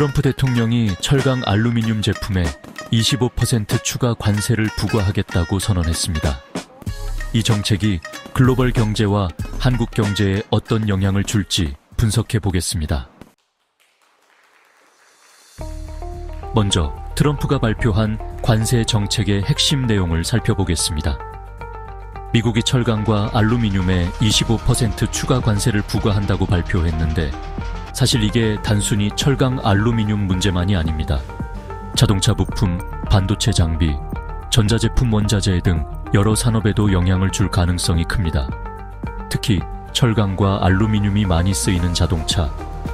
트럼프 대통령이 철강 알루미늄 제품에 25% 추가 관세를 부과하겠다고 선언했습니다. 이 정책이 글로벌 경제와 한국 경제에 어떤 영향을 줄지 분석해 보겠습니다. 먼저 트럼프가 발표한 관세 정책의 핵심 내용을 살펴보겠습니다. 미국이 철강과 알루미늄에 25% 추가 관세를 부과한다고 발표했는데 사실 이게 단순히 철강 알루미늄 문제만이 아닙니다. 자동차 부품, 반도체 장비, 전자제품 원자재 등 여러 산업에도 영향을 줄 가능성이 큽니다. 특히 철강과 알루미늄이 많이 쓰이는 자동차,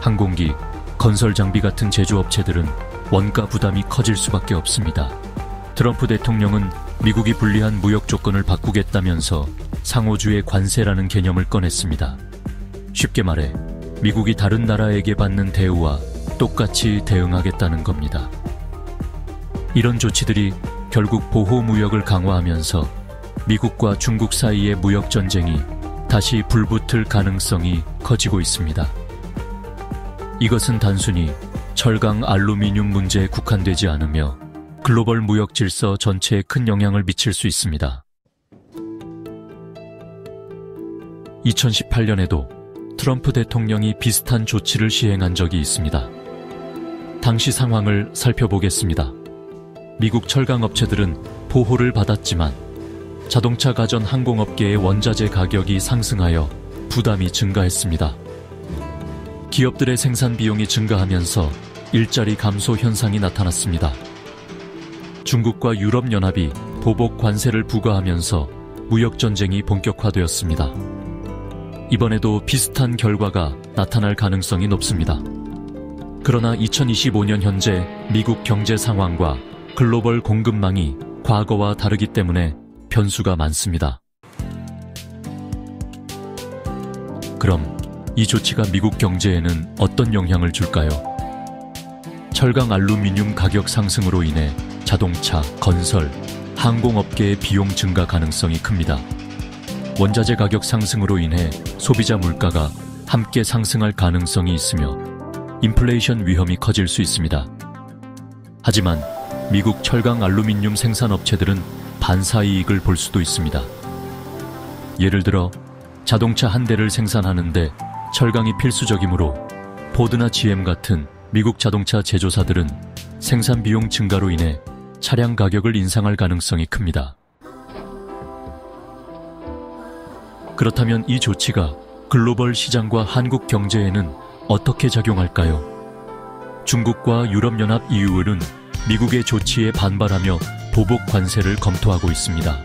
항공기, 건설 장비 같은 제조업체들은 원가 부담이 커질 수밖에 없습니다. 트럼프 대통령은 미국이 불리한 무역 조건을 바꾸겠다면서 상호주의 관세라는 개념을 꺼냈습니다. 쉽게 말해 미국이 다른 나라에게 받는 대우와 똑같이 대응하겠다는 겁니다. 이런 조치들이 결국 보호무역을 강화하면서 미국과 중국 사이의 무역 전쟁이 다시 불붙을 가능성이 커지고 있습니다. 이것은 단순히 철강 알루미늄 문제에 국한되지 않으며 글로벌 무역 질서 전체에 큰 영향을 미칠 수 있습니다. 2018년에도 트럼프 대통령이 비슷한 조치를 시행한 적이 있습니다. 당시 상황을 살펴보겠습니다. 미국 철강 업체들은 보호를 받았지만 자동차 가전 항공업계의 원자재 가격이 상승하여 부담이 증가했습니다. 기업들의 생산 비용이 증가하면서 일자리 감소 현상이 나타났습니다. 중국과 유럽연합이 보복 관세를 부과하면서 무역 전쟁이 본격화되었습니다. 이번에도 비슷한 결과가 나타날 가능성이 높습니다. 그러나 2025년 현재 미국 경제 상황과 글로벌 공급망이 과거와 다르기 때문에 변수가 많습니다. 그럼 이 조치가 미국 경제에는 어떤 영향을 줄까요? 철강 알루미늄 가격 상승으로 인해 자동차, 건설, 항공업계의 비용 증가 가능성이 큽니다. 원자재 가격 상승으로 인해 소비자 물가가 함께 상승할 가능성이 있으며 인플레이션 위험이 커질 수 있습니다. 하지만 미국 철강 알루미늄 생산업체들은 반사이익을 볼 수도 있습니다. 예를 들어 자동차 한 대를 생산하는데 철강이 필수적이므로 포드나 GM 같은 미국 자동차 제조사들은 생산 비용 증가로 인해 차량 가격을 인상할 가능성이 큽니다. 그렇다면 이 조치가 글로벌 시장과 한국 경제에는 어떻게 작용할까요? 중국과 유럽연합 EU는 미국의 조치에 반발하며 보복 관세를 검토하고 있습니다.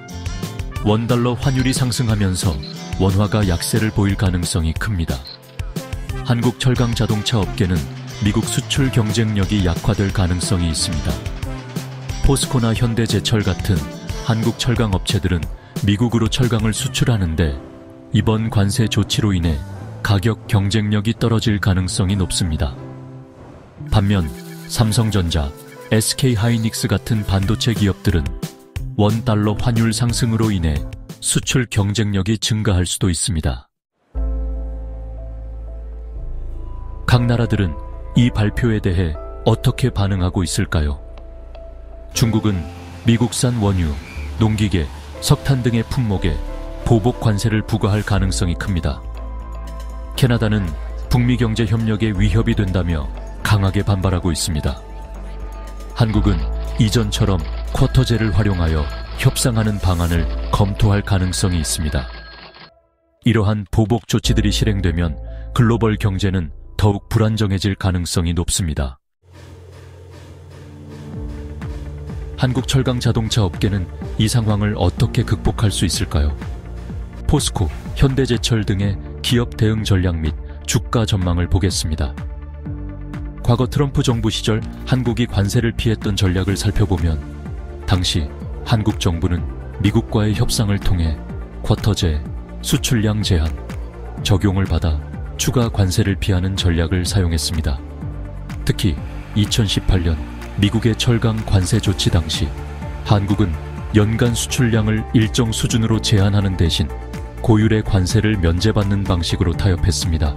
원달러 환율이 상승하면서 원화가 약세를 보일 가능성이 큽니다. 한국 철강 자동차 업계는 미국 수출 경쟁력이 약화될 가능성이 있습니다. 포스코나 현대제철 같은 한국 철강 업체들은 미국으로 철강을 수출하는데 이번 관세 조치로 인해 가격 경쟁력이 떨어질 가능성이 높습니다. 반면 삼성전자, SK하이닉스 같은 반도체 기업들은 원달러 환율 상승으로 인해 수출 경쟁력이 증가할 수도 있습니다. 각 나라들은 이 발표에 대해 어떻게 반응하고 있을까요? 중국은 미국산 원유, 농기계, 석탄 등의 품목에 보복 관세를 부과할 가능성이 큽니다. 캐나다는 북미 경제 협력에 위협이 된다며 강하게 반발하고 있습니다. 한국은 이전처럼 쿼터제를 활용하여 협상하는 방안을 검토할 가능성이 있습니다. 이러한 보복 조치들이 실행되면 글로벌 경제는 더욱 불안정해질 가능성이 높습니다. 한국 철강 자동차 업계는 이 상황을 어떻게 극복할 수 있을까요? 포스코, 현대제철 등의 기업 대응 전략 및 주가 전망을 보겠습니다. 과거 트럼프 정부 시절 한국이 관세를 피했던 전략을 살펴보면 당시 한국 정부는 미국과의 협상을 통해 쿼터제, 수출량 제한, 적용을 받아 추가 관세를 피하는 전략을 사용했습니다. 특히 2018년 미국의 철강 관세 조치 당시 한국은 연간 수출량을 일정 수준으로 제한하는 대신 고율의 관세를 면제받는 방식으로 타협했습니다.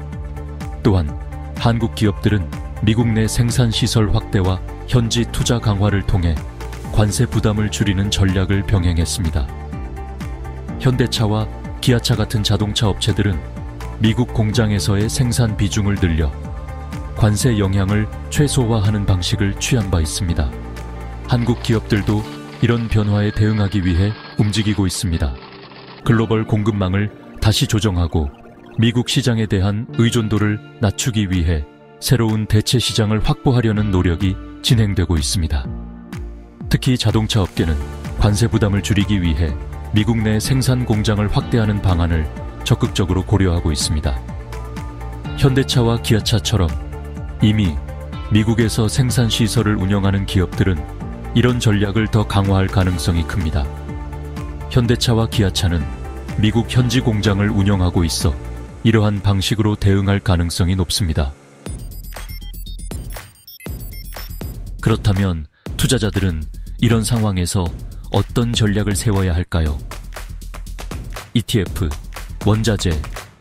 또한 한국 기업들은 미국 내 생산시설 확대와 현지 투자 강화를 통해 관세 부담을 줄이는 전략을 병행했습니다. 현대차와 기아차 같은 자동차 업체들은 미국 공장에서의 생산 비중을 늘려 관세 영향을 최소화하는 방식을 취한 바 있습니다. 한국 기업들도 이런 변화에 대응하기 위해 움직이고 있습니다. 글로벌 공급망을 다시 조정하고 미국 시장에 대한 의존도를 낮추기 위해 새로운 대체 시장을 확보하려는 노력이 진행되고 있습니다. 특히 자동차 업계는 관세 부담을 줄이기 위해 미국 내 생산 공장을 확대하는 방안을 적극적으로 고려하고 있습니다. 현대차와 기아차처럼 이미 미국에서 생산 시설을 운영하는 기업들은 이런 전략을 더 강화할 가능성이 큽니다. 현대차와 기아차는 미국 현지 공장을 운영하고 있어 이러한 방식으로 대응할 가능성이 높습니다. 그렇다면 투자자들은 이런 상황에서 어떤 전략을 세워야 할까요? ETF, 원자재,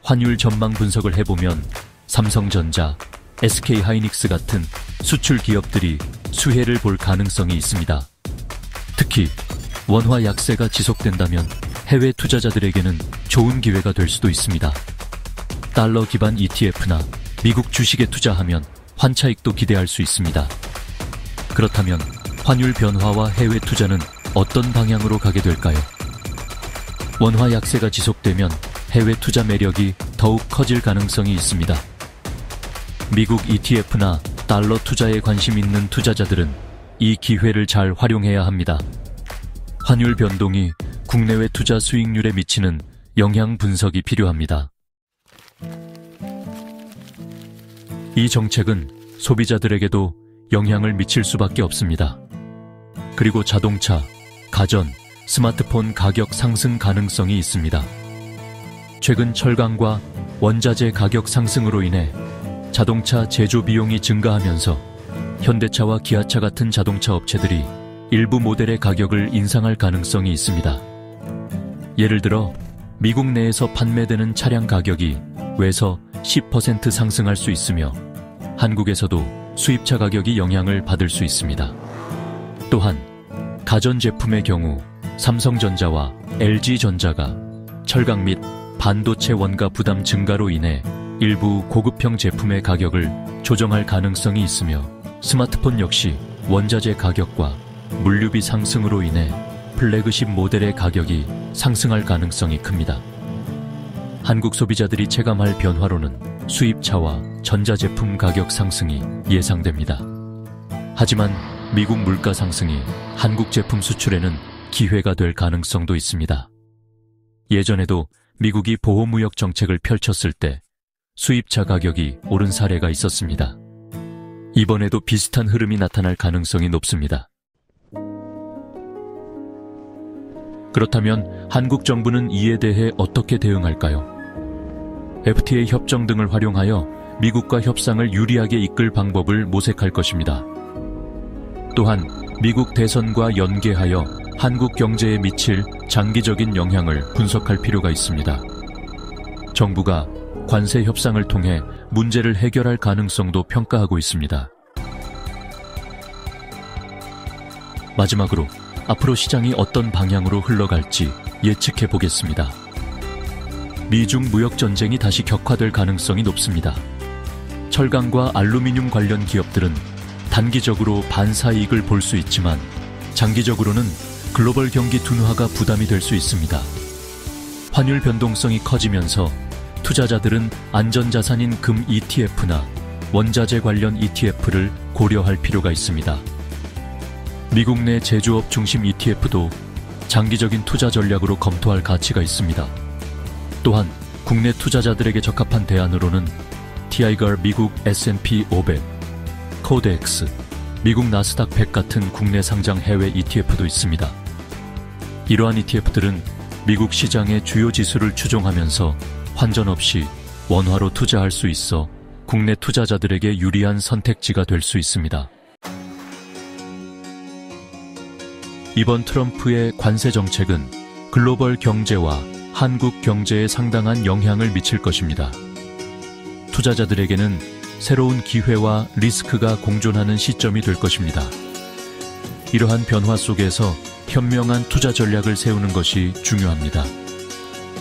환율 전망 분석을 해보면 삼성전자, SK하이닉스 같은 수출 기업들이 수혜를 볼 가능성이 있습니다. 특히 원화 약세가 지속된다면 해외 투자자들에게는 좋은 기회가 될 수도 있습니다. 달러 기반 ETF나 미국 주식에 투자하면 환차익도 기대할 수 있습니다. 그렇다면 환율 변화와 해외 투자는 어떤 방향으로 가게 될까요? 원화 약세가 지속되면 해외 투자 매력이 더욱 커질 가능성이 있습니다. 미국 ETF나 달러 투자에 관심 있는 투자자들은 이 기회를 잘 활용해야 합니다. 환율 변동이 국내외 투자 수익률에 미치는 영향 분석이 필요합니다. 이 정책은 소비자들에게도 영향을 미칠 수밖에 없습니다. 그리고 자동차, 가전, 스마트폰 가격 상승 가능성이 있습니다. 최근 철강과 원자재 가격 상승으로 인해 자동차 제조 비용이 증가하면서 현대차와 기아차 같은 자동차 업체들이 일부 모델의 가격을 인상할 가능성이 있습니다. 예를 들어 미국 내에서 판매되는 차량 가격이 외서 10% 상승할 수 있으며 한국에서도 수입차 가격이 영향을 받을 수 있습니다. 또한 가전제품의 경우 삼성전자와 LG전자가 철강 및 반도체 원가 부담 증가로 인해 일부 고급형 제품의 가격을 조정할 가능성이 있으며 스마트폰 역시 원자재 가격과 물류비 상승으로 인해 플래그십 모델의 가격이 상승할 가능성이 큽니다. 한국 소비자들이 체감할 변화로는 수입차와 전자제품 가격 상승이 예상됩니다. 하지만 미국 물가 상승이 한국 제품 수출에는 기회가 될 가능성도 있습니다. 예전에도 미국이 보호무역 정책을 펼쳤을 때 수입차 가격이 오른 사례가 있었습니다. 이번에도 비슷한 흐름이 나타날 가능성이 높습니다. 그렇다면 한국 정부는 이에 대해 어떻게 대응할까요? FTA 협정 등을 활용하여 미국과 협상을 유리하게 이끌 방법을 모색할 것입니다. 또한 미국 대선과 연계하여 한국 경제에 미칠 장기적인 영향을 분석할 필요가 있습니다. 정부가 관세 협상을 통해 문제를 해결할 가능성도 평가하고 있습니다. 마지막으로 앞으로 시장이 어떤 방향으로 흘러갈지 예측해 보겠습니다. 미중 무역 전쟁이 다시 격화될 가능성이 높습니다. 철강과 알루미늄 관련 기업들은 단기적으로 반사이익을 볼 수 있지만 장기적으로는 글로벌 경기 둔화가 부담이 될 수 있습니다. 환율 변동성이 커지면서 투자자들은 안전자산인 금 ETF나 원자재 관련 ETF를 고려할 필요가 있습니다. 미국 내 제조업 중심 ETF도 장기적인 투자 전략으로 검토할 가치가 있습니다. 또한 국내 투자자들에게 적합한 대안으로는 TIGR 미국 S&P 500, 코덱스, 미국 나스닥 100 같은 국내 상장 해외 ETF도 있습니다. 이러한 ETF들은 미국 시장의 주요 지수를 추종하면서 환전 없이 원화로 투자할 수 있어 국내 투자자들에게 유리한 선택지가 될 수 있습니다. 이번 트럼프의 관세 정책은 글로벌 경제와 한국 경제에 상당한 영향을 미칠 것입니다. 투자자들에게는 새로운 기회와 리스크가 공존하는 시점이 될 것입니다. 이러한 변화 속에서 현명한 투자 전략을 세우는 것이 중요합니다.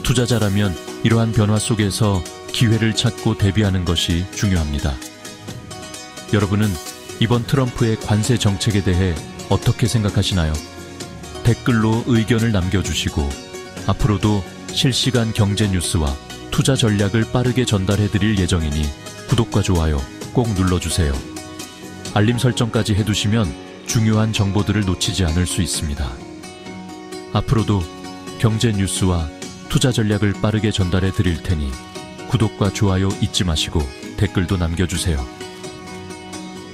투자자라면 이러한 변화 속에서 기회를 찾고 대비하는 것이 중요합니다. 여러분은 이번 트럼프의 관세 정책에 대해 어떻게 생각하시나요? 댓글로 의견을 남겨주시고 앞으로도 실시간 경제 뉴스와 투자 전략을 빠르게 전달해드릴 예정이니 구독과 좋아요 꼭 눌러주세요. 알림 설정까지 해두시면 중요한 정보들을 놓치지 않을 수 있습니다. 앞으로도 경제 뉴스와 투자 전략을 빠르게 전달해 드릴 테니 구독과 좋아요 잊지 마시고 댓글도 남겨주세요.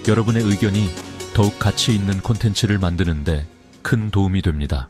여러분의 의견이 더욱 가치 있는 콘텐츠를 만드는 데 큰 도움이 됩니다.